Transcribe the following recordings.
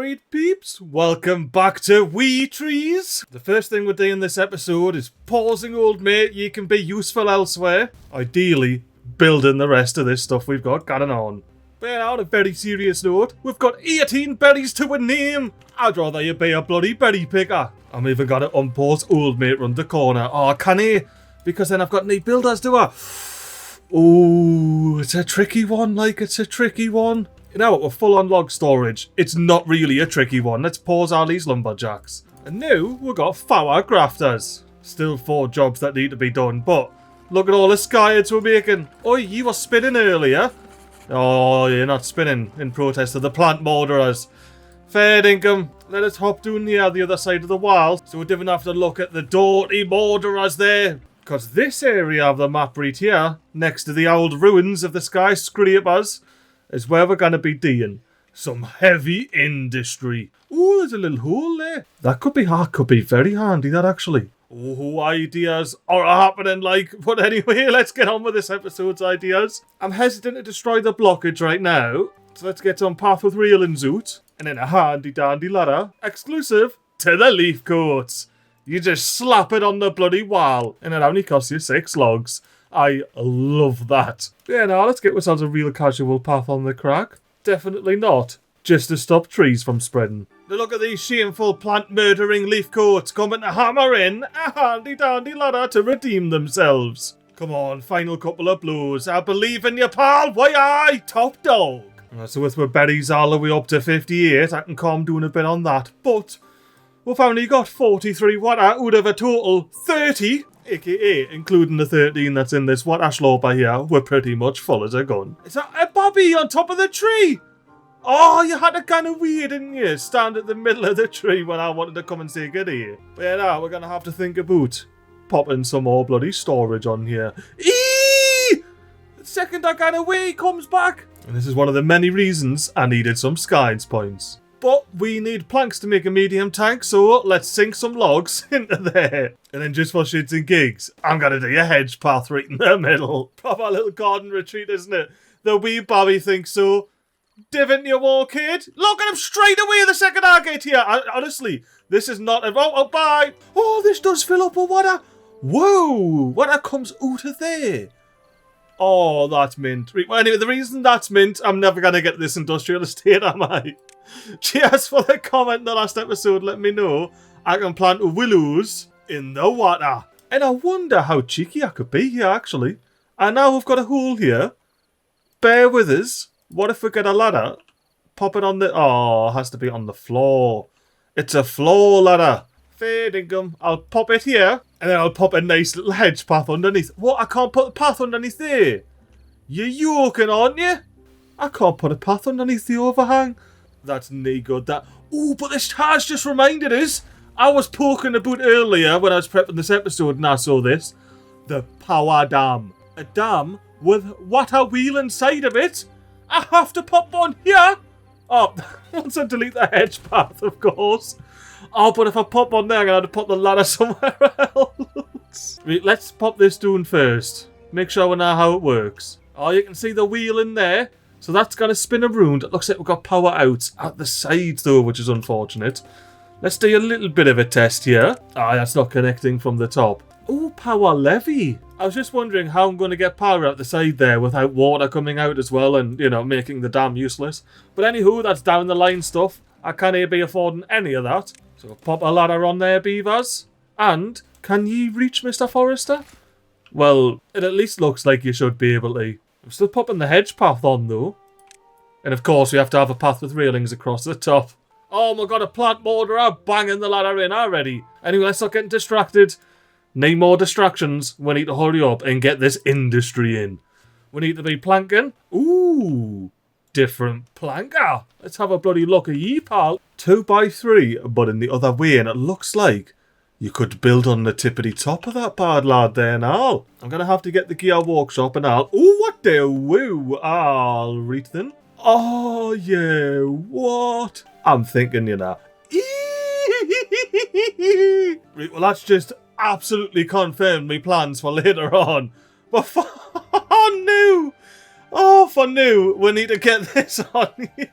Alright peeps, welcome back to Wee Trees. The first thing we're doing in this episode is pausing old mate, you can be useful elsewhere. Ideally, building the rest of this stuff we've got going on. But on a very serious note, we've got 18 berries to a name. I'd rather you be a bloody berry picker. I'm even gonna unpause old mate round the corner. Oh, can he? Because then I've got any builders, do I? Oh, it's a tricky one, it's a tricky one. You know what, we're full on log storage. It's not really a tricky one. Let's pause all these lumberjacks. And now we've got 4 grafters. Still 4 jobs that need to be done, but look at all the skyheads we're making. Oh, you were spinning earlier. Oh, you're not spinning in protest of the plant murderers. Fair dinkum. Let us hop down here the other side of the wall so we don't have to look at the dirty murderers there. Because this area of the map right here, next to the old ruins of the skyscrapers, is where we're going to be doing some heavy industry. Oh, there's a little hole there. That could be very handy, that actually. Oh, ideas are happening but anyway, let's get on with this episode's ideas. I'm hesitant to destroy the blockage right now, so let's get some path with railings out, and then a handy dandy ladder, exclusive to the leaf coats. You just slap it on the bloody wall, and it only costs you 6 logs. I love that. Yeah, now let's get ourselves a real casual path on the crack. Definitely not just to stop trees from spreading. Now look at these shameful plant murdering leaf coats coming to hammer in a handy dandy ladder to redeem themselves. Come on, final couple of blows. I believe in you, pal. Why aye, top dog. So with my berries all the way up to 58, I can calm down a bit on that. But we've only got 43 water out of a total 30. AKA, including the 13 that's in this water sloper here, we're pretty much full as a gun. Is that a Bobby on top of the tree? Oh, you had to kind of weird, didn't you? Stand at the middle of the tree when I wanted to come and say good here. But yeah, now we're going to have to think about popping some more bloody storage on here. Eee! The second I got away, he comes back. And this is one of the many reasons I needed some skies points. But we need planks to make a medium tank, so let's sink some logs into there. And then just for shits and gigs, I'm going to do a hedge path right in the middle. Proper little garden retreat, isn't it? The wee Bobby thinks so. Divot your wall, kid. Look at him straight away the second I get here. Honestly, this is not... Oh, bye. Oh, this does fill up with water. Whoa, water comes out of there. Oh, that's mint. Well, anyway, the reason that's mint, I'm never going to get this industrial estate, am I? Cheers for the comment in the last episode. Let me know I can plant willows in the water. And I wonder how cheeky I could be here, actually. And now we've got a hole here. Bear with us. What if we get a ladder? Pop it on the... Oh, it has to be on the floor. It's a floor ladder. Fair dinkum. I'll pop it here. And then I'll pop a nice little hedge path underneath. What? I can't put a path underneath there. You're yoking, aren't you? I can't put a path underneath the overhang. That's no good, that. Oh, but this has just reminded us. I was poking about earlier when I was prepping this episode and I saw this. The power dam. A dam with water wheel inside of it. I have to pop one here. Oh, once I delete the hedge path, of course. Oh, but if I pop one there, I'm going to have to put the ladder somewhere else. Right, let's pop this down first. Make sure we know how it works. Oh, you can see the wheel in there. So that's going to spin around. It looks like we've got power out at the sides though, which is unfortunate. Let's do a little bit of a test here. Ah, that's not connecting from the top. Oh, power levy. I was just wondering how I'm going to get power out the side there without water coming out as well and, making the dam useless. But anywho, that's down the line stuff. I can't be affording any of that. So pop a ladder on there, beavers. And can ye reach Mr. Forrester? Well, it at least looks like you should be able to. I'm still popping the hedge path on though. And of course we have to have a path with railings across the top. Oh my god, a plant murderer banging the ladder in already. Anyway, let's not get distracted. Need more distractions. We need to hurry up and get this industry in. We need to be planking. Ooh, different planker. Let's have a bloody look at ye, pal. 2x3, but in the other way, and it looks like you could build on the tippity top of that bad lad there now. I'm going to have to get the gear workshop and I'll... Oh, what the woo? I'll read them. Oh, yeah, what? I'm thinking, Right, well, that's just absolutely confirmed me plans for later on. But... Oh, no! Oh, for new, we need to get this on here.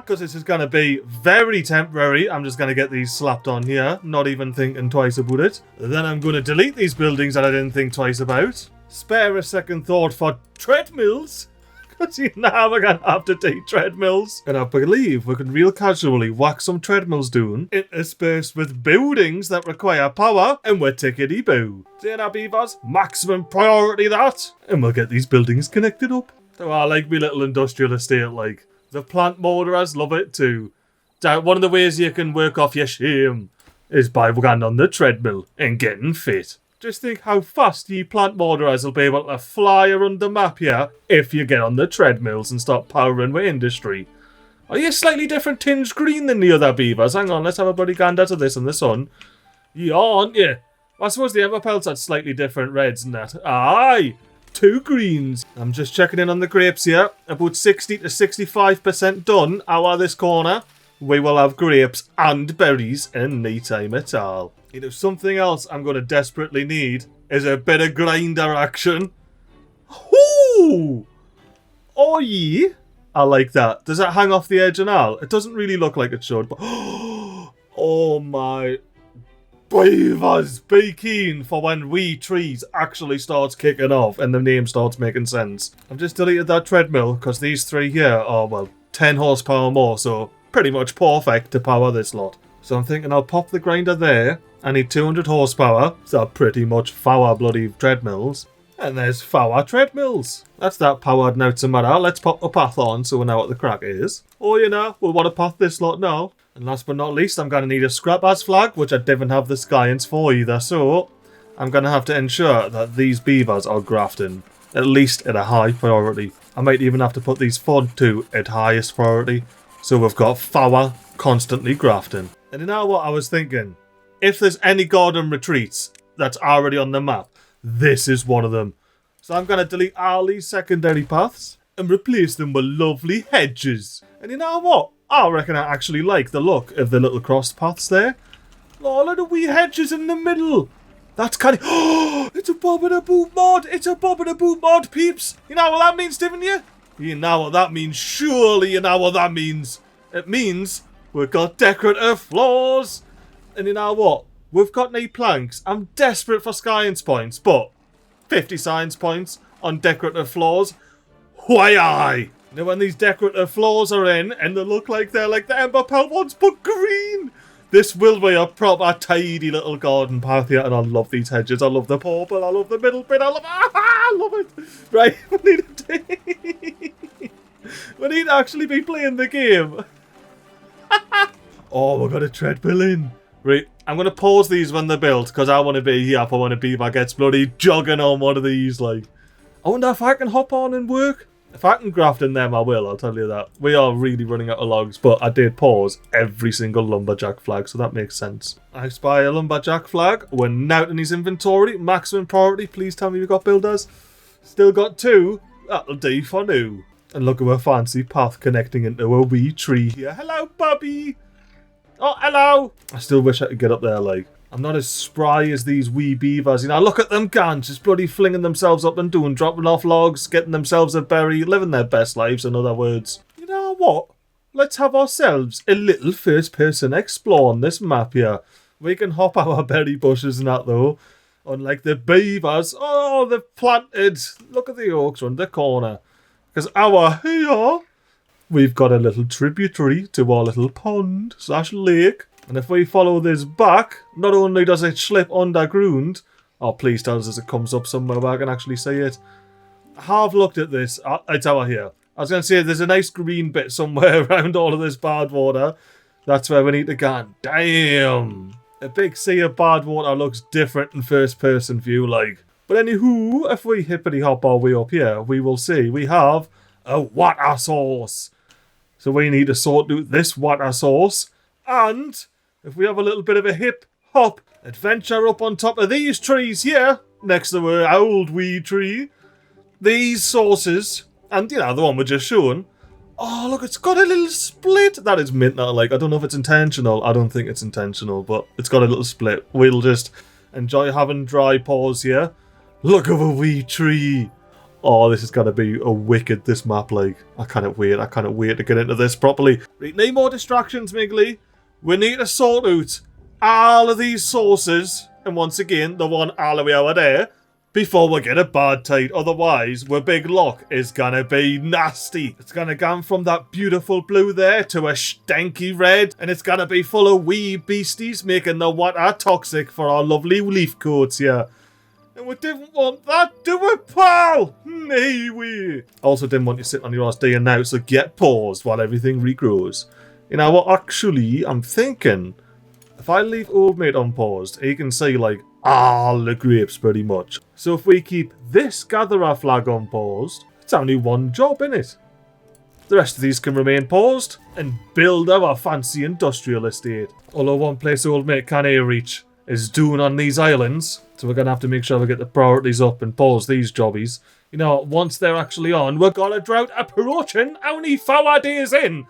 Because this is going to be very temporary. I'm just going to get these slapped on here, not even thinking twice about it. Then I'm going to delete these buildings that I didn't think twice about. Spare a second thought for treadmills. Because now we're going to have to take treadmills. And I believe we can real casually whack some treadmills down, interspersed with buildings that require power, and we're tickety-boo. See that, beavers? Maximum priority that. And we'll get these buildings connected up. So I like me little industrial estate, like. The plant motorers love it too. One of the ways you can work off your shame is by going on the treadmill and getting fit. Just think how fast ye plant motorers will be able to fly around the map here if you get on the treadmills and start powering with industry. Are you slightly different tinged green than the other beavers? Hang on, let's have a bloody gander to this in the sun. You aren't you? I suppose the other pelts had slightly different reds and that. Aye! 2 greens. I'm just checking in on the grapes here. About 60 to 65% done. Our this corner. We will have grapes and berries in no time at all. You know, something else I'm going to desperately need is a bit of grinder action. Ooh! Oh, yeah. I like that. Does that hang off the edge and all? It doesn't really look like it should, but... Oh, my... Beavers, be keen for when We Trees actually starts kicking off and the name starts making sense. I've just deleted that treadmill because these 3 here are, well, 10 horsepower more, so pretty much perfect to power this lot. So I'm thinking I'll pop the grinder there. I need 200 horsepower, so pretty much four bloody treadmills. And there's four treadmills. That's that powered now to matter. Let's pop the path on so we know what the crack is. Oh, you know, we'll want to path this lot now. And last but not least, I'm going to need a scrap-ass flag, which I didn't have the science for either, so I'm going to have to ensure that these beavers are grafting, at least at a high priority. I might even have to put these FOD 2 at highest priority, so we've got four constantly grafting. And you know what I was thinking? If there's any garden retreats that's already on the map, this is one of them. So I'm going to delete all these secondary paths and replace them with lovely hedges. And you know what? I reckon I actually like the look of the little crossed paths there. Oh, look at the wee hedges in the middle. That's kind of... Oh, it's a Bobingabout mod. It's a Bobingabout mod, peeps. You know what that means, didn't you? You know what that means. Surely you know what that means. It means we've got decorative floors. And you know what? We've got no planks. I'm desperate for science points, but 50 science points on decorative floors? Why aye? Now when these decorative floors are in and they look like they're like the Ember Pelt ones but green, this will be a proper tidy little garden path here, and I love these hedges. I love the purple, I love the middle bit, I love it. Right, we need to actually be playing the game. Oh, we've got a treadmill in. Right, I'm going to pause these when they're built because I want to be here for when a beaver gets bloody jogging on one of these. Like, I wonder if I can hop on and work. If I can graft in them, I will, I'll tell you that. We are really running out of logs, but I did pause every single lumberjack flag, so that makes sense. I spy a lumberjack flag. We're now in his inventory. Maximum priority. Please tell me we got builders. Still got 2. That'll do for now. And look at our fancy path connecting into a wee tree here. Hello, Bobby. Oh, hello. I still wish I could get up there, like. I'm not as spry as these wee beavers. You know, look at them gans, just bloody flinging themselves up and down, dropping off logs, getting themselves a berry, living their best lives, in other words. You know what? Let's have ourselves a little first-person explore on this map here. We can hop our berry bushes and that, though. Unlike the beavers. Oh, they've planted. Look at the oaks around the corner. Because our here, we've got a little tributary to our little pond / lake. And if we follow this back, not only does it slip underground, oh, please tell us it comes up somewhere where I can actually see it. I have looked at this. It's over here. I was going to say there's a nice green bit somewhere around all of this Badwater. That's where we need to go. Damn! A big sea of Badwater looks different in first-person view, like. But anywho, if we hippity hop our way up here, we will see we have a water source. So we need to sort out this water source. And if we have a little bit of a hip-hop adventure up on top of these trees here, next to our old wee tree, these sources, and you know, the one we just shown, oh look, it's got a little split. That is mint, like, I don't know if it's intentional. I don't think it's intentional, but it's got a little split. We'll just enjoy having dry paws here. Look at a wee tree. Oh, this is going to be a wicked, this map, like. I cannot wait to get into this properly. We need more distractions, MiGly. We need to sort out all of these sources, and once again, the one all the way over there, before we get a bad tide. Otherwise, our big lock is gonna be nasty. It's gonna go from that beautiful blue there to a stanky red, and it's gonna be full of wee beasties making the water toxic for our lovely leaf coats here. And we didn't want that, do we, pal? Nay, we. Also didn't want you sitting on your ass day and night, so get paused while everything regrows. You know what, actually, I'm thinking, if I leave old mate unpaused, he can see, like, all the grapes pretty much. So if we keep this gatherer flag unpaused, it's only one job, innit? The rest of these can remain paused and build our fancy industrial estate. Although one place old mate can't reach is Doon on these islands, so we're going to have to make sure we get the priorities up and pause these jobbies. You know, once they're actually on, we've got a drought approaching only 4 days in.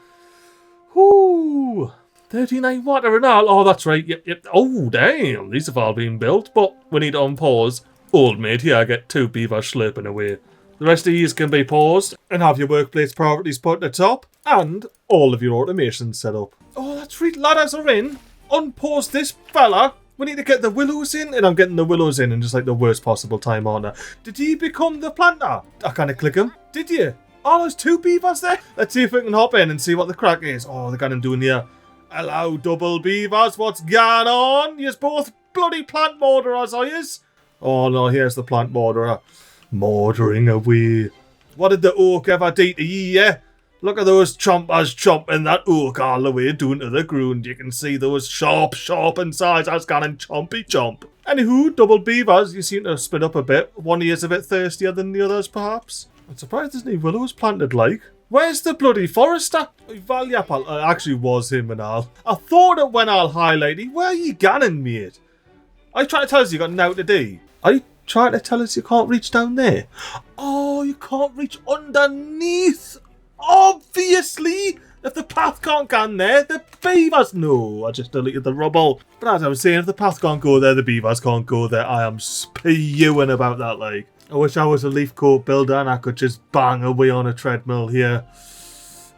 Whoo! 39 water and all. Oh, that's right. Yep. Oh, damn. These have all been built, but we need to unpause. Old mate here, get 2 beavers slurping away. The rest of these can be paused and have your workplace priorities put at the top and all of your automation set up. Oh, that's right. Ladders are in. Unpause this fella. We need to get the willows in, and I'm getting the willows in just like the worst possible time, aren't I? Did he become the planter? I kind of click him. Did you? Oh, there's 2 beavers there. Let's see if we can hop in and see what the crack is. Oh, they got him doing here. Hello, double beavers. What's going on? You're both bloody plant mortarers, are yous? Oh no, here's the plant mortarer. Mortaring away. What did the oak ever do to ye, yeah? Look at those chompers chomping that oak all the way down to the ground. You can see those sharp incisors going chompy chomp. Anywho, double beavers, you seem to split up a bit. One of you's a bit thirstier than the others, perhaps. I'm surprised there's no willows planted, like. Where's the bloody forester? Valyapal, actually was him and all. I thought it when I'll highlight it. Where are you ganning, mate? I trying to tell us you got now to do. Are you trying to tell us you can't reach down there? Oh, you can't reach underneath. Obviously. If the path can't go there, the beavers... No, I just deleted the rubble. But as I was saying, if the path can't go there, the beavers can't go there. I am spewing about that, like. I wish I was a leaf coat builder and I could just bang away on a treadmill here.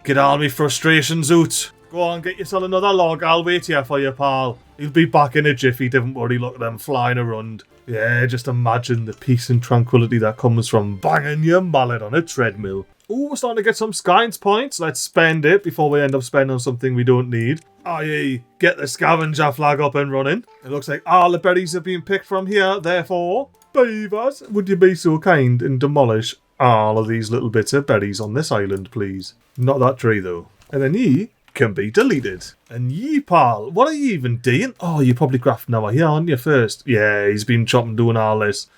Get all me frustrations out. Go on, get yourself another log. I'll wait here for you, pal. He'll be back in a jiffy, don't worry. Look at them flying around. Yeah, just imagine the peace and tranquility that comes from banging your mallet on a treadmill. Oh, we're starting to get some science points. Let's spend it before we end up spending on something we don't need. i.e. get the scavenger flag up and running. It looks like all the berries have been picked from here, therefore... Beavers, would you be so kind and demolish all of these little bits of berries on this island, please? Not that tree, though. And then ye can be deleted. And ye, pal, what are you even doing? Oh, you're probably grafting over here, aren't you, first? Yeah, he's been chopping doing all this.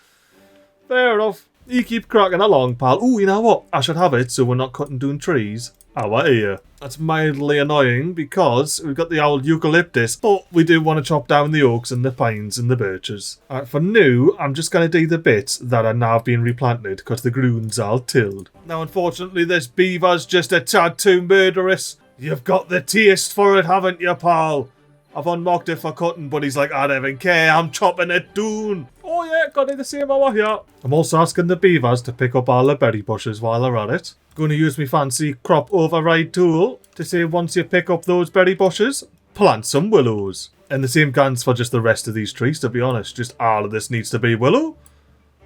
Fair enough. You keep cracking along, pal. Oh, you know what? I should have it so we're not cutting down trees. Our ear. That's mildly annoying because we've got the old eucalyptus, but we do want to chop down the oaks and the pines and the birches. For now, I'm just going to do the bits that are now being replanted because the ground's all tilled. Now, unfortunately, this beaver's just a tad too murderous. You've got the taste for it, haven't you, pal? I've unmarked it for cutting, but he's like, I don't even care, I'm chopping it down. Oh yeah, got it the same over here. I'm also asking the beavers to pick up all the berry bushes while they're at it. Going to use my fancy crop override tool to say once you pick up those berry bushes, plant some willows. And the same goes for just the rest of these trees, to be honest. Just all of this needs to be willow.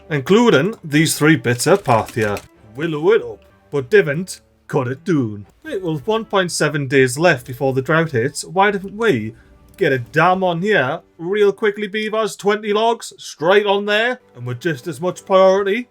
Including these 3 bits of path here. Willow it up, but didn't cut it down. Right, well, 1.7 days left before the drought hits. Why didn't we get a dam on here real quickly, beavers? 20 logs straight on there, and with just as much priority,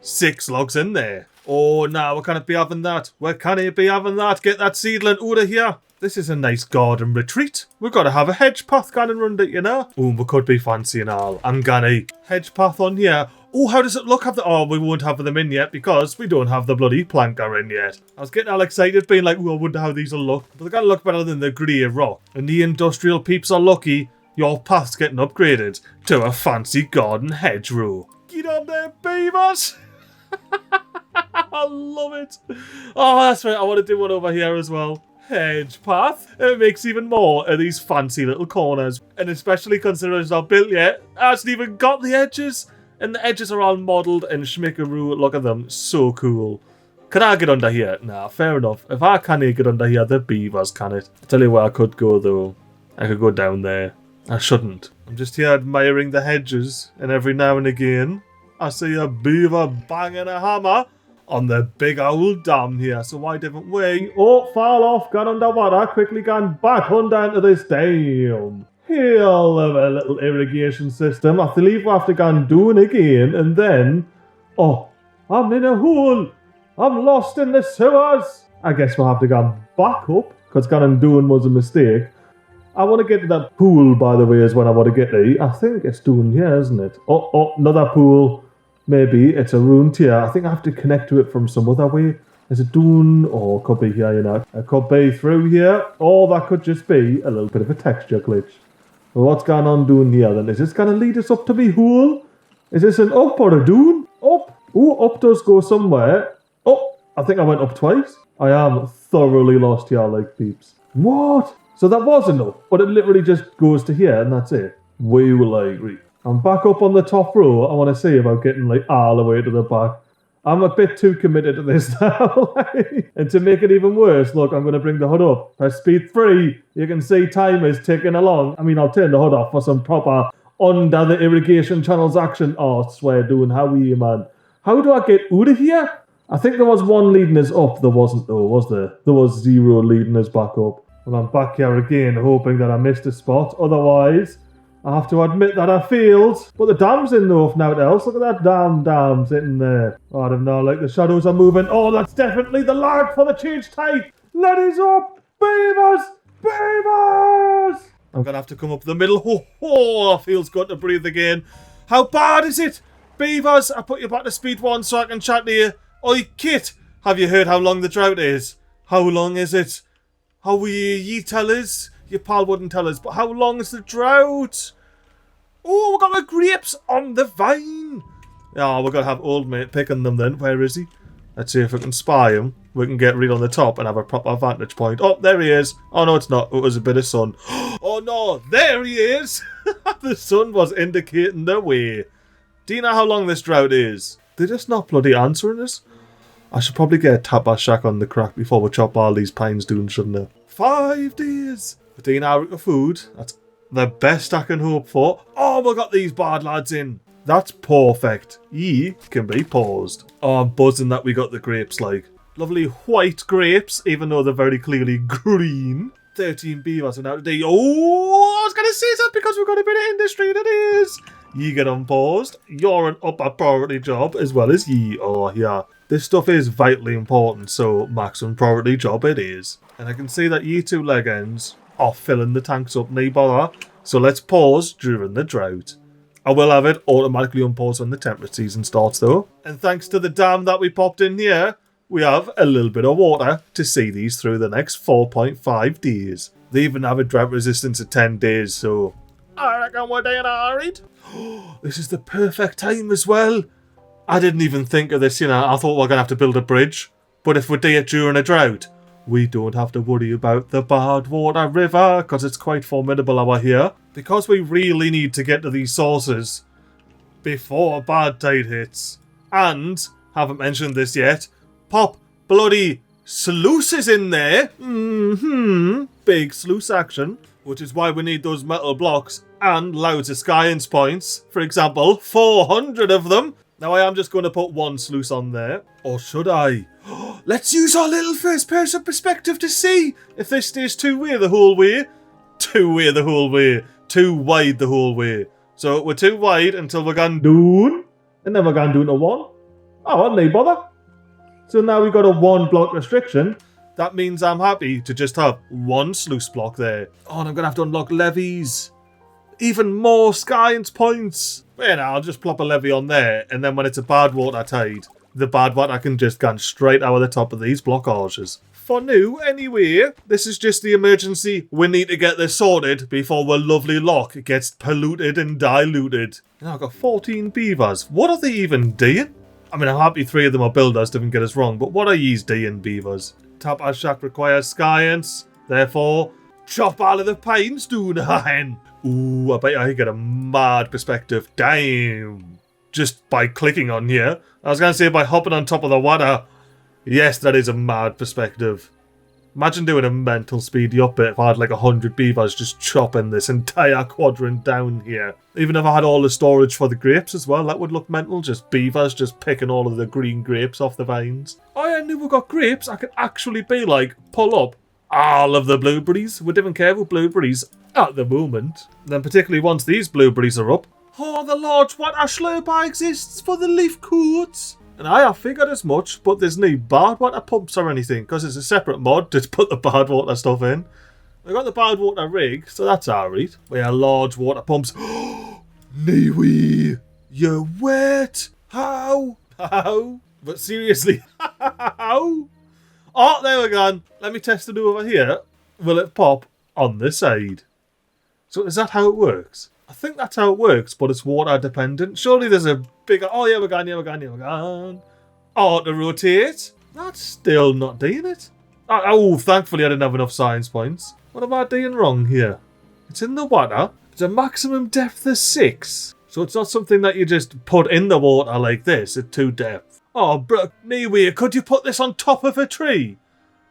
6 logs in there. Oh, no, we can't be having that. We can't be having that. Get that seedling out of here. This is a nice garden retreat. We've got to have a hedge path going around it, you know. Oh, we could be fancy and all. I'm gonna hedge path on here. Oh, how does it look? Oh, we won't have them in yet because we don't have the bloody planker in yet. I was getting all excited, being like, oh, I wonder how these will look. But they're going to look better than the grey rock. And the industrial peeps are lucky your path's getting upgraded to a fancy garden hedgerow. Get on there, beavers! I love it. Oh, that's right. I want to do one over here as well. Hedge path. It makes even more of these fancy little corners. And especially considering it's not built yet, it hasn't even got the edges. And the edges are all modelled and schmickaroo. Look at them. So cool. Can I get under here? Nah, fair enough. If I can't get under here, the beavers can it. I'll tell you where I could go though. I could go down there. I shouldn't. I'm just here admiring the hedges, and every now and again I see a beaver banging a hammer on the big old dam here. So why different way? Oh, fall off, gone underwater, quickly gone back under into this dam. Here, a little irrigation system. I believe we'll have to go and do it again, and then... Oh, I'm in a hole. I'm lost in the sewers. I guess we'll have to go back up, because going and doing was a mistake. I want to get to that pool, by the way, is what I want to get to. I think it's down here, isn't it? Oh, another pool. Maybe it's around here. I think I have to connect to it from some other way. Is it down? Oh, it could be here, you know. It could be through here. Or that could just be a little bit of a texture glitch. Well, what's going on down here then? Is this going to lead us up to me hole? Is this an up or a down? Up. Oh, up does go somewhere. Oh, I think I went up twice. I am thoroughly lost here, like peeps. What? So that was enough, but it literally just goes to here and that's it. We will agree. I'm back up on the top row. I want to see about getting like all the way to the back. I'm a bit too committed to this now. And to make it even worse, look, I'm going to bring the hood up. Press speed 3. You can see time is ticking along. I mean, I'll turn the hood off for some proper under the irrigation channels action. Oh, I swear, doing how are you, man? How do I get out of here? I think there was one leading us up. There wasn't though, was there? There was 0 leading us back up. Well, I'm back here again, hoping that I missed a spot. Otherwise, I have to admit that I failed. But the dam's in though, if nothing else. Look at that dam sitting there. Oh, I don't know, like the shadows are moving. Oh, that's definitely the lag for the change type. Let us up, beavers! Beavers! I'm going to have to come up the middle. Oh, feels good to breathe again. How bad is it? Beavers, I put you back to speed 1 so I can chat to you. Oi, Kit, have you heard how long the drought is? How long is it? How will ye tell us? Your pal wouldn't tell us, but how long is the drought? Oh, we got the grapes on the vine. Oh, we're going to have old mate picking them then. Where is he? Let's see if we can spy him. We can get right on the top and have a proper vantage point. Oh, there he is. Oh, no, it's not. It was a bit of sun. Oh, no, there he is. The sun was indicating the way. Do you know how long this drought is? They're just not bloody answering us. I should probably get a tapper shack on the crack before we chop all these pines down, shouldn't I? 5 days. 15 hours of food. That's the best I can hope for. Oh, we got these bad lads in. That's perfect. Ye can be paused. Oh, I'm buzzing that we got the grapes, like. Lovely white grapes, even though they're very clearly green. 13 beavers are now today. Oh, I was going to say that because we've got a bit of industry, that is. Ye get unpaused. You're an upper priority job as well as ye. Oh, yeah. This stuff is vitally important, so maximum priority job it is. And I can see that ye 2 leg ends are filling the tanks up, no bother. So let's pause during the drought. I will have it automatically unpause when the temperate season starts though. And thanks to the dam that we popped in here, we have a little bit of water to see these through the next 4.5 days. They even have a drought resistance of 10 days, so I reckon we're doing alright. This is the perfect time as well. I didn't even think of this, you know. I thought we were going to have to build a bridge. But if we do it during a drought, we don't have to worry about the Badwater River, because it's quite formidable over here. Because we really need to get to these sources before bad tide hits. And, haven't mentioned this yet, pop bloody sluices in there. Big sluice action. Which is why we need those metal blocks and loads of science points. For example, 400 of them. Now I am just going to put 1 sluice on there. Or should I? Let's use our little first person perspective to see if this stays 2-way the whole way. 2-way the whole way. 2 wide the whole way. So we're 2 wide until we're gone down. And then we're gone down to 1. Oh, wasn't they bother? So now we've got a 1 block restriction. That means I'm happy to just have 1 sluice block there. Oh, and I'm going to have to unlock levies. Even more science points. But yeah, I'll just plop a levy on there. And then when it's a Badwater tide, the Badwater can just go straight out of the top of these blockages. For now, anyway, this is just the emergency. We need to get this sorted before our lovely lock gets polluted and diluted. Now I've got 14 beavers. What are they even doing? I mean, I'm happy 3 of them are builders, don't get us wrong, but what are yous doing, beavers? Tapper shack requires science, therefore, chop all of the pines down. Ooh, I bet I get a mad perspective. Damn. just by clicking on here. I was going to say by hopping on top of the water. Yes, that is a mad perspective. Imagine doing a mental speedy up bit if I had like 100 beavers just chopping this entire quadrant down here. Even if I had all the storage for the grapes as well, that would look mental. Just beavers just picking all of the green grapes off the vines. Oh yeah, now we've got grapes, I could actually be like, pull up all of the blueberries. We don't even care about blueberries at the moment. Then particularly once these blueberries are up. Oh, the large water slurper exists for the leaf coats. And I have figured as much, but there's no Badwater pumps or anything, because it's a separate mod to put the Badwater stuff in. We've got the Badwater rig, so that's alright. We have large water pumps. Nee-wee! You're wet! How? How? But seriously, how? Oh, there we go. Let me test it over here. Will it pop on this side? So is that how it works? I think that's how it works, but it's water dependent. Surely there's a bigger... Oh, yeah, we're gone. Auto rotate. That's still not doing it. Oh, thankfully I didn't have enough science points. What am I doing wrong here? It's in the water. It's a maximum depth of 6. So it's not something that you just put in the water like this at 2 depth. Oh, bro, anyway, could you put this on top of a tree?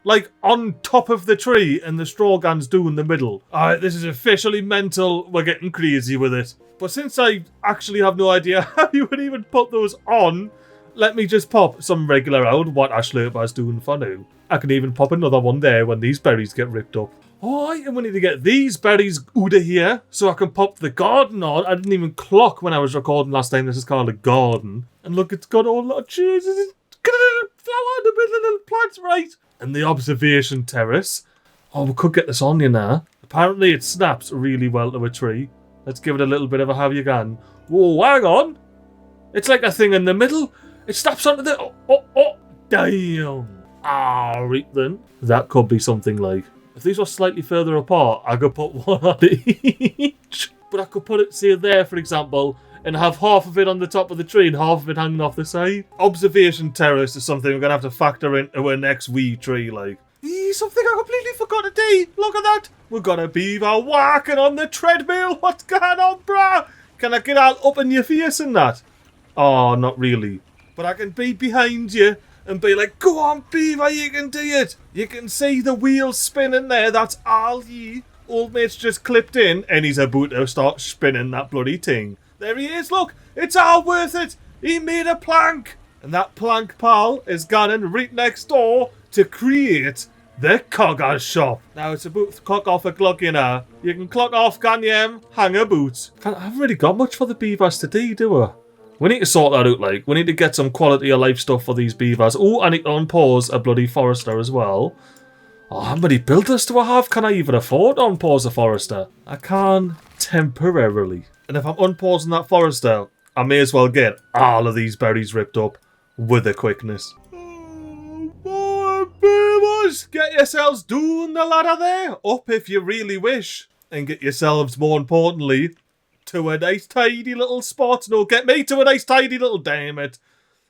Like, on top of the tree, and the straw guns do in the middle. Alright, this is officially mental. We're getting crazy with it. But since I actually have no idea how you would even put those on, let me just pop some regular old what Slurper's doing for now. I can even pop another one there when these berries get ripped up. Alright, and we need to get these berries out of here, so I can pop the garden on. I didn't even clock when I was recording last time. This is called a garden. And look, it's got all the trees. It's got a little flower in the middle, little plants, right? And the observation terrace. Oh, we could get this on you now. Apparently it snaps really well to a tree. Let's give it a little bit of a have you gone. Whoa, hang on. It's like a thing in the middle. It snaps onto the... Oh, damn. Alright then. That could be something like... If these were slightly further apart, I could put one on each. But I could put it, say, there, for example, and have half of it on the top of the tree and half of it hanging off the side. Observation terrace is something we're going to have to factor into our next wee tree, like. Something I completely forgot to do. Look at that. We've got a beaver walking on the treadmill. What's going on, brah? Can I get all up in your face and that? Oh, not really. But I can be behind you and be like, go on, beaver, you can do it. You can see the wheels spinning there. That's all ye. Old mate's just clipped in and he's about to start spinning that bloody thing. There he is, look. It's all worth it. He made a plank. And that plank, pal, is gone right next door to create the cogger shop. Now, it's about to clock off a clock, you know. You can clock off, can you? Hang a boot. I haven't really got much for the beavers today, do I? We need to sort that out, like. We need to get some quality of life stuff for these beavers. Oh, I need to unpause a bloody forester as well. Oh, how many builders do I have? Can I even afford to unpause a forester? I can temporarily. And if I'm unpausing that forester, I may as well get all of these berries ripped up with a quickness. Oh, beavers! Get yourselves down the ladder there. Up if you really wish. And get yourselves, more importantly, to a nice tidy little spot. No, get me to a nice tidy little, damn it,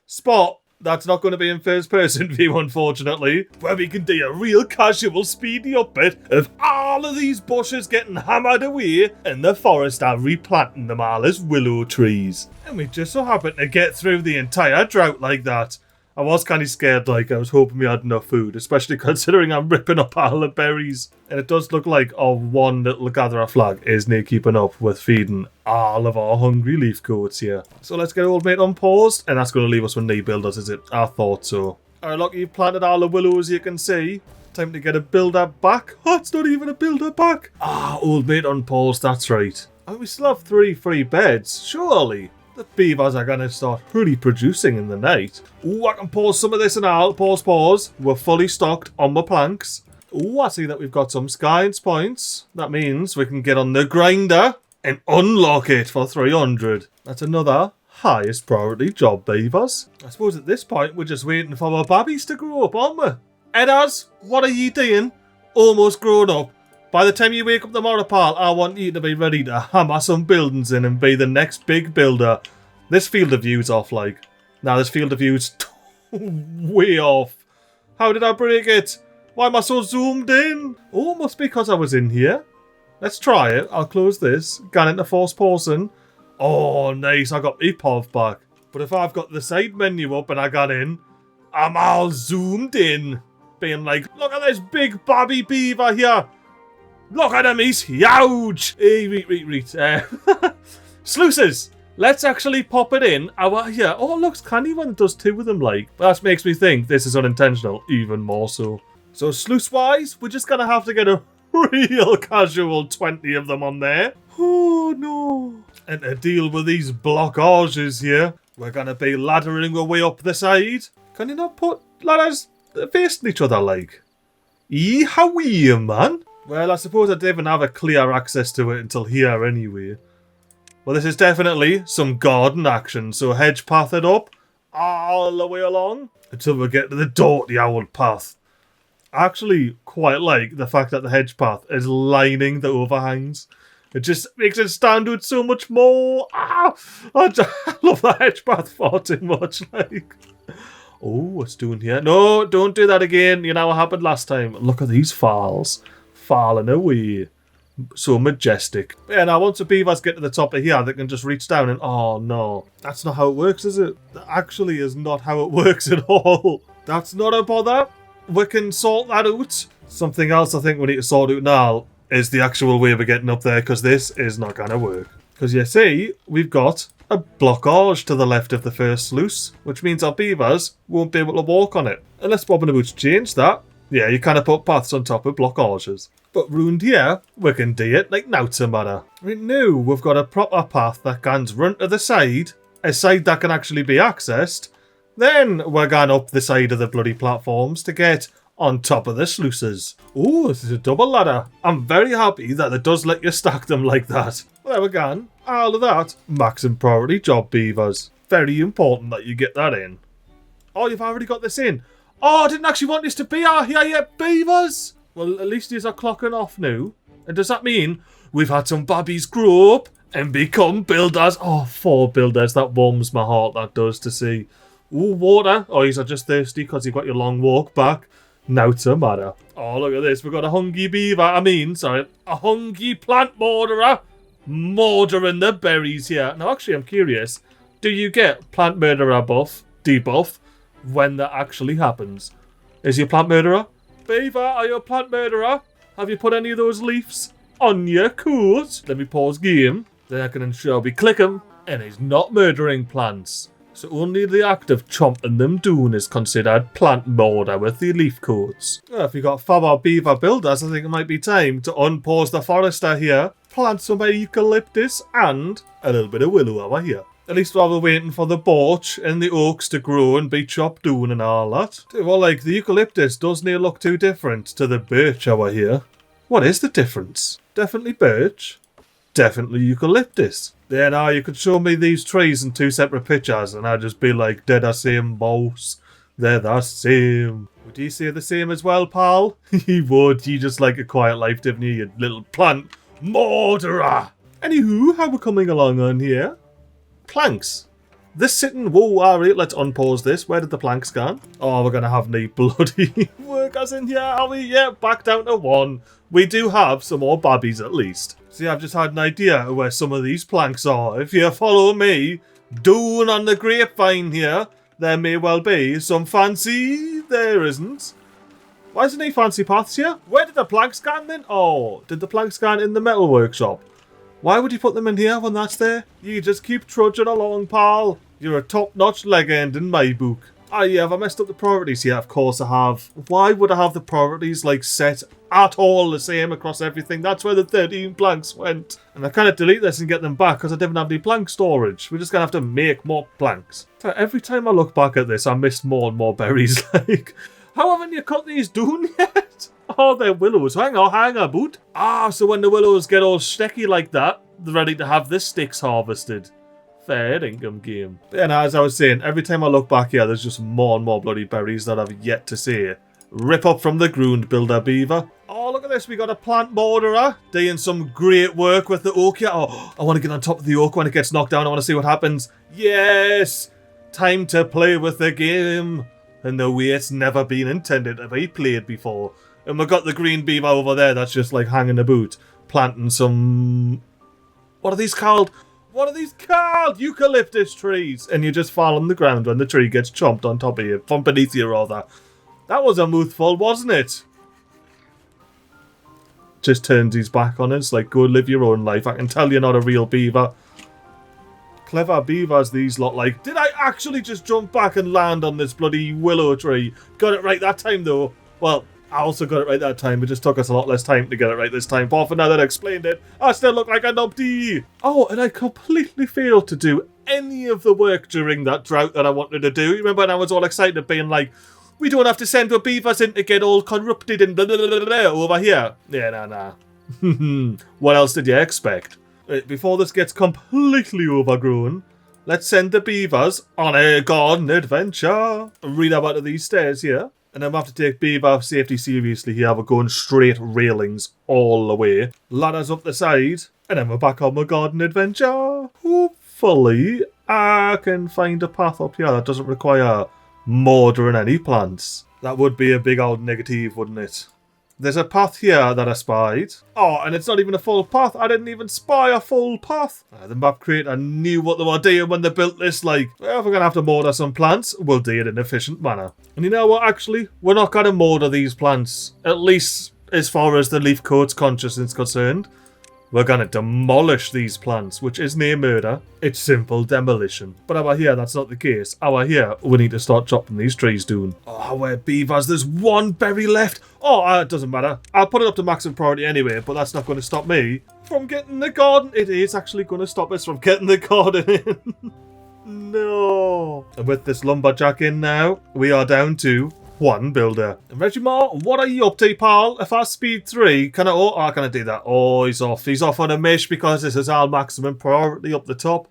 spot. That's not going to be in first person view, unfortunately, where we can do a real casual speedy up bit of all of these bushes getting hammered away and the forester replanting them all as willow trees. And we just so happened to get through the entire drought like that. I was kind of scared, like, I was hoping we had enough food, especially considering I'm ripping up all the berries. And it does look like our one little gatherer flag is near keeping up with feeding all of our hungry leaf coats here. So let's get old mate unpaused, and that's going to leave us with no builders, is it? I thought so. Alright, look, you've planted all the willows you can see. Time to get a builder back. Oh, it's not even a builder back. Ah, old mate unpaused, that's right. And we still have 3 free beds, surely. The beavers are going to start really producing in the night. Ooh, I can pause some of this and I'll pause. We're fully stocked on my planks. Ooh, I see that we've got some science points. That means we can get on the grinder and unlock it for 300. That's another highest priority job, beavers. I suppose at this point we're just waiting for our babbies to grow up, aren't we? Edders, what are you doing? Almost grown up. By the time you wake up tomorrow, pal, I want you to be ready to hammer some buildings in and be the next big builder. This field of view's off, like. Now this field of view's way off. How did I break it? Why am I so zoomed in? Oh, must be because I was in here. Let's try it. I'll close this. Get into force person. Oh, nice. I got EPOV back. But if I've got the side menu up and I got in, I'm all zoomed in. Being like, look at this big Bobby Beaver here. Look at him, he's huge. Hey, read. Sluices. Let's actually pop it in. Here. Oh, it looks canny when it does two of them, like. That makes me think this is unintentional, even more so. So sluice-wise, we're just going to have to get a real casual 20 of them on there. Oh, no. And to deal with these blockages here, we're going to be laddering our way up the side. Can you not put ladders facing each other, like? Yee-how-wee, man. Well, I suppose I didn't have a clear access to it until here anyway. Well, this is definitely some garden action, so hedge path it up all the way along until we get to the dirty old path. I actually quite like the fact that the hedge path is lining the overhangs. It just makes it stand out so much more. I love the hedge path far too much. Like, oh, what's doing here? No, don't do that again. You know what happened last time. Look at these falls falling away. So majestic. Yeah, now once the beavers get to the top of here, they can just reach down and... Oh, no. That's not how it works, is it? That actually is not how it works at all. That's not a bother. We can sort that out. Something else I think we need to sort out now is the actual way of getting up there, because this is not going to work. Because you see, we've got a blockage to the left of the first sluice, which means our beavers won't be able to walk on it. Unless Bobingabout's changed that. Yeah, you kind of put paths on top of blockages. But round here, we can do it like nowt's a matter. Right now, we've got a proper path that can run to the side, a side that can actually be accessed. Then we're going up the side of the bloody platforms to get on top of the sluices. Oh, this is a double ladder. I'm very happy that it does let you stack them like that. Well, there we go. All of that. Maximum priority job, beavers. Very important that you get that in. Oh, you've already got this in. Oh, I didn't actually want this to be out here yet, beavers. Well, at least these are clocking off now. And does that mean we've had some babbies grow up and become builders? Oh, 4 builders. That warms my heart, that does, to see. Ooh, water. Oh, you're just thirsty because you've got your long walk back. Now it's a matter. Oh, look at this. We've got a hungry beaver. A hungry plant murderer. Murdering the berries here. Now, actually, I'm curious. Do you get plant murderer debuff, when that actually happens? Is he a plant murderer? Beaver, are you a plant murderer? Have you put any of those leaves on your coat? Let me pause game. Then I can ensure we click him, and he's not murdering plants. So only the act of chomping them down is considered plant murder with the leaf coats. Well, if you've got fab beaver builders, I think it might be time to unpause the forester here, plant some eucalyptus and a little bit of willow over here. At least while we're waiting for the birch and the oaks to grow and be chopped down and all that. Well, like, the eucalyptus doesn't look too different to the birch over here. What is the difference? Definitely birch. Definitely eucalyptus. There now, you could show me these trees in 2 separate pictures and I'd just be like, they're the same, boss. They're the same. Would you say the same as well, pal? You would. You just like a quiet life, didn't you, you little plant murderer? Anywho, how we're coming along on here? Planks. This sitting, whoa, alright, let's unpause this. Where did the planks go? Oh, we're going to have any bloody workers in here, are we? Yeah, back down to 1. We do have some more babbies at least. See, I've just had an idea of where some of these planks are. If you follow me, down on the grapevine here, there may well be some fancy... There isn't. Why isn't any fancy paths here? Where did the planks go then? Oh, did the planks go in the metal workshop? Why would you put them in here when that's there? You just keep trudging along, pal. You're a top-notch legend in my book. Oh yeah, have I messed up the priorities here? Of course I have. Why would I have the priorities like set at all the same across everything? That's where the 13 planks went. And I can't delete this and get them back because I didn't have any plank storage. We're just going to have to make more planks. So every time I look back at this, I miss more and more berries. Like, how haven't you cut these down yet? Oh, they're willows. Hang on, boot. Ah, so when the willows get all sticky like that, they're ready to have the sticks harvested. Fair income game. But yeah, as I was saying, every time I look back here, there's just more and more bloody berries that I've yet to see. Rip up from the ground, builder beaver. Oh, look at this. We got a plant murderer doing some great work with the oak here. Oh, I want to get on top of the oak when it gets knocked down. I want to see what happens. Yes! Time to play with the game. In the way it's never been intended to be played before. And we've got the green beaver over there that's just like hanging about. Planting some... What are these called? What are these called? Eucalyptus trees. And you just fall on the ground when the tree gets chomped on top of you. From beneath you, rather. That was a mouthful, wasn't it? Just turns his back on us, like, go live your own life. I can tell you're not a real beaver. Clever beavers these lot like. Did I actually just jump back and land on this bloody willow tree? Got it right that time, though. Well, I also got it right that time. It just took us a lot less time to get it right this time. But for now that I explained it, I still look like a numpty. Oh, and I completely failed to do any of the work during that drought that I wanted to do. You remember when I was all excited being like, we don't have to send the beavers in to get all corrupted and blah, blah, blah, blah, blah, over here. Yeah, nah. What else did you expect? Before this gets completely overgrown, let's send the beavers on a garden adventure. Read about these stairs here. And I'm going to have to take beaver safety seriously here. We're going straight railings all the way. Ladders up the side. And then we're back on my garden adventure. Hopefully, I can find a path up here that doesn't require murdering any plants. That would be a big old negative, wouldn't it? There's a path here that I spied. Oh, and it's not even a full path. I didn't even spy a full path. The map creator knew what they were doing when they built this. Like, well, if we're going to have to mortar some plants, we'll do it in an efficient manner. And you know what, actually? We're not going to mortar these plants. At least as far as the leaf coat's consciousness is concerned. We're going to demolish these plants, which isn't a murder. It's simple demolition. But over here, that's not the case. Over here, we need to start chopping these trees down. Oh, we're beavers. There's one berry left. Oh, it doesn't matter. I'll put it up to maximum priority anyway, but that's not going to stop me from getting the garden. It is actually going to stop us from getting the garden in. No. And with this lumberjack in now, we are down to one builder. And Regimar, what are you up to, pal? If I speed 3, can I do that? Oh, he's off. He's off on a mish because this is our maximum priority up the top.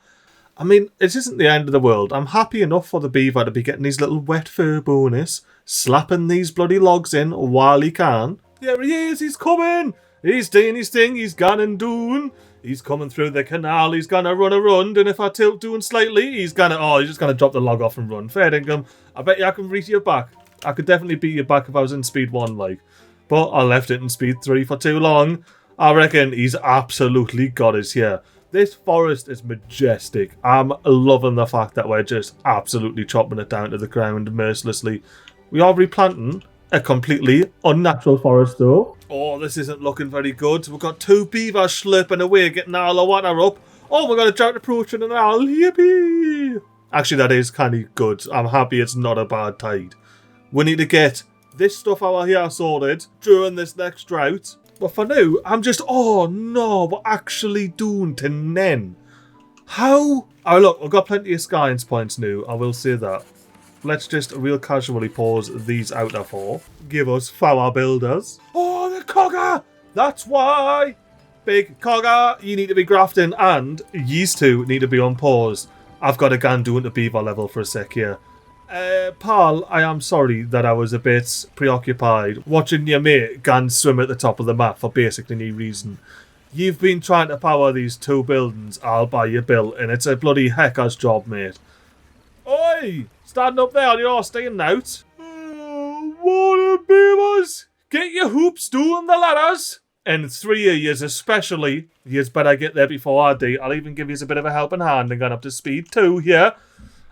I mean, it isn't the end of the world. I'm happy enough for the beaver to be getting his little wet fur bonus, slapping these bloody logs in while he can. There he is. He's coming. He's doing his thing. He's gone and doing. He's coming through the canal. He's going to run around. And if I tilt doing slightly, he's just going to drop the log off and run. Fair dinkum. I bet you I can reach your back. I could definitely beat you back if I was in speed 1, like. But I left it in speed 3 for too long. I reckon he's absolutely got us here. This forest is majestic. I'm loving the fact that we're just absolutely chopping it down to the ground mercilessly. We are replanting a completely unnatural forest, though. Oh, this isn't looking very good. We've got 2 beavers slurping away, getting all the water up. Oh, we've got a drought approaching and all. Yippee! Actually, that is kind of good. I'm happy it's not a bad tide. We need to get this stuff over here sorted during this next drought. But for now, I'm just... Oh, no. We're actually doomed to Nen. How? Oh, look. We've got plenty of science points now. I will say that. Let's just real casually pause these out of 4. Give us flower builders. Oh, the cogger! That's why! Big cogger, you need to be grafting. And these 2 need to be on pause. I've got to go and do it to beaver level for a sec here. Pal, I am sorry that I was a bit preoccupied watching your mate go and swim at the top of the map for basically no reason. You've been trying to power these 2 buildings, I'll buy your bill, and it's a bloody hecker's job, mate. Oi! Standing up there, you're staying out. Water beavers! Get your hoops doing the ladders! And 3 of yous especially, yous better get there before I do. I'll even give yous a bit of a helping hand and get up to speed 2 here.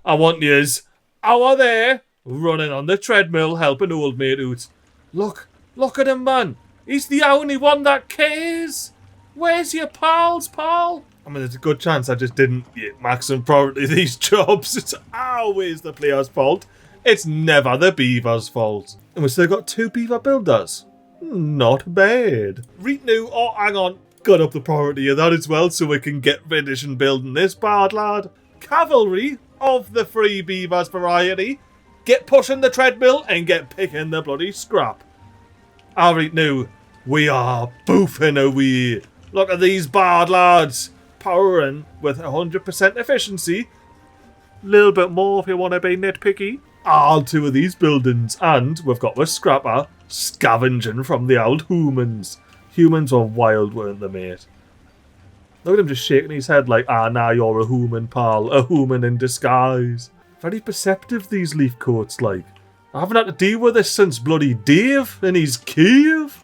I want yous over there, running on the treadmill, helping old mate out. Look at him, man. He's the only one that cares. Where's your pals, pal? I mean, there's a good chance I just didn't get maximum priority these jobs. It's always the player's fault. It's never the beaver's fault. And we've still got 2 beaver builders. Not bad. Right now, oh, hang on. Got up the priority of that as well so we can get finishing building this bad lad. Cavalry of the free beavers variety. Get pushing the treadmill and get picking the bloody scrap. Alright now, we are boofing away. Look at these bad lads. Powering with 100% efficiency. Little bit more if you want to be nitpicky. All 2 of these buildings. And we've got the scrapper scavenging from the old humans. Humans were wild, weren't they, mate? Look at him just shaking his head like, nah, you're a human, pal. A human in disguise. Very perceptive, these leaf coats, like. I haven't had to deal with this since bloody Dave in his cave.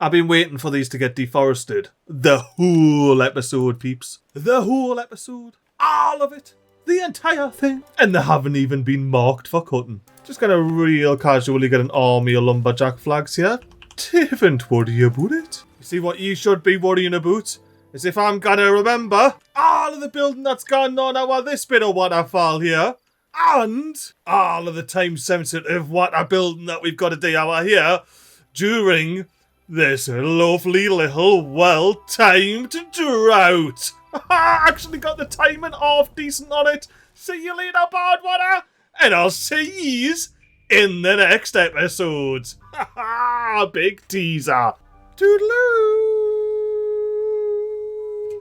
I've been waiting for these to get deforested. The whole episode, peeps. The whole episode. All of it. The entire thing. And they haven't even been marked for cutting. Just gonna real casually get an army of lumberjack flags here. Don't worry about it. You see what you should be worrying about? Is if I'm gonna remember all of the building that's gone on over this bit of waterfall here. And all of the time sensitive water building that we've got to do over here during this lovely little well-timed drought. I actually got the timing half decent on it. See you later, Badwater, and I'll see yous in the next episode. Big teaser. Toodaloo.